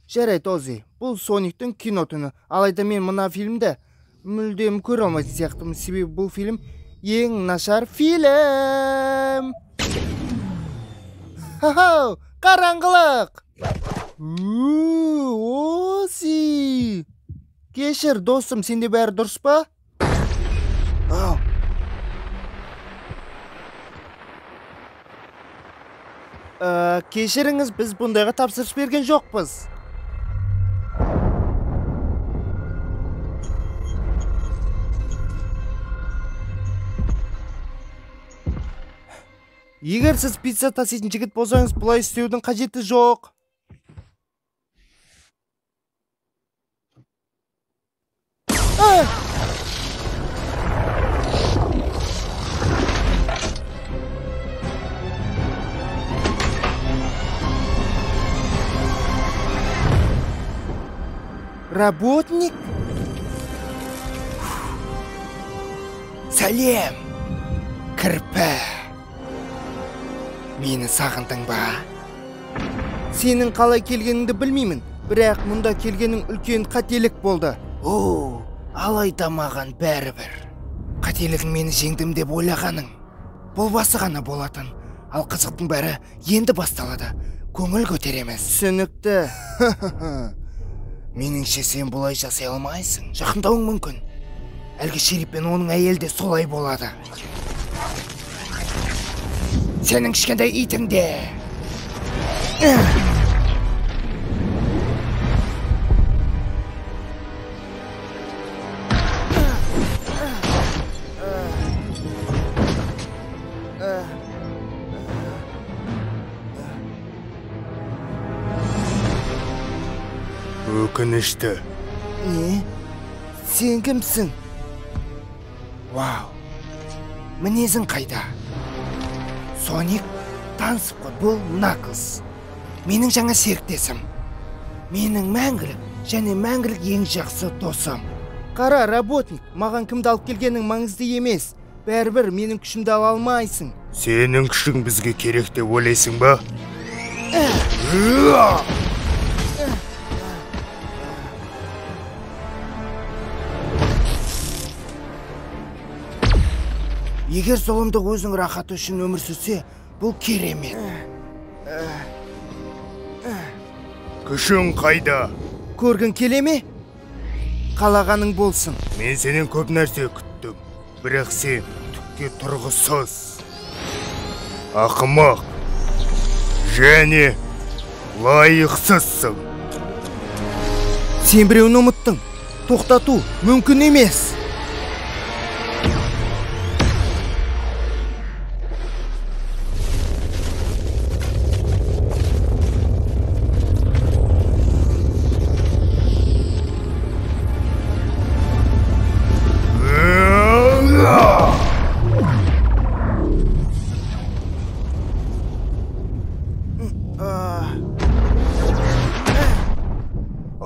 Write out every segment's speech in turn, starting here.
Жарайды, Ози. Бұл Сониктің кино түні. Алайда мен мына фильмді мүлдем көре алмайтын сияқтымын. Себебі бұл фильм ең нашар фильм. Ха-ха, қараңғылық. Ози. Кешір, достым, сенде бәрі дұрыс па? Кешіріңіз, біз бұндайға тапсырыс берген жоқпыз. Егер сіз пицца таситын жігіт болсаңыз, бұлай істеудің қажеті жоқ. Работник? Сәлем, кірпі. Мені сағындың ба? Сенің қалай келгеніңді білмеймін, бірақ мұнда келгенің үлкен қателік болды. Алайда маған бәрібір. Қателігің мені жеңдім деп ойлағаның. Бұл басы ғана болатын, ал қызықтың бәрі енді басталады. Көңіл көтереміз. Түсінікті. Меніңше сен бұлай жасай алмайсың. Жақындауың мүмкін. Әлгі шериф пен оның әйелі де солай болады. Сенің кішкентай итің де. Өкінішті. Не? Сен кімсің? Вау. Мінезің қайда? Соник, танысып қой, бұл Наклз. Менің жаңа серіктесім. Менің мәңгілік және мәңгілік ең жақсы досым. Қара, работник, маған кімді алып келгенің маңызды емес. Бәрібір менің күшімді ала алмайсың. Сенің күшің бізге керек деп ойлайсың ба? Егер зұлымдық өзің рахаты үшін өмір сүрсе, бұл керемет. Күшің қайда? Көргің келе ме? Қалағаның болсын. Мен сенен көп нәрсе күттім, бірақ сен түкке тұрғысыз, ақымақ және лайықсызсың. Сен біреуін ұмыттың. Тоқтату мүмкін емес.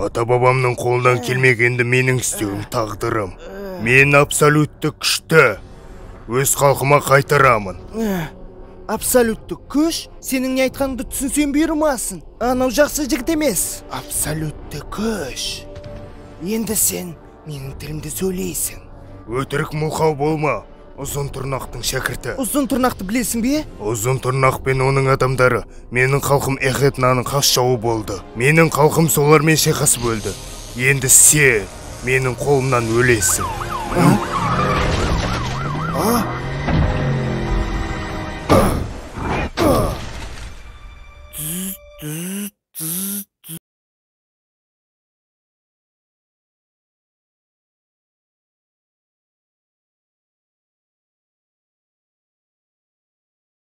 Ата-бабамның қолынан келмегенді менің істеуім тағдырым. Мен абсолютті күшті өз халқыма қайтарамын. Абсолютті күш? Сенің не айтқаныңды түсінсем бұйырмасын. Анау жақсы жігіт емес. Абсолютті күш. Енді сен менің тілімді сөйлейсің. Өтірік мұлқау болма. Ұзын тұрнақтың шәкірті. Ұзын тұрнақты білесің бе? Ұзын тұрнақ пен оның адамдары менің халқым Эхетнаның қас жауы болды. Менің халқым солармен шайқасып өлді. Енді сен менің қолымнан өлесің.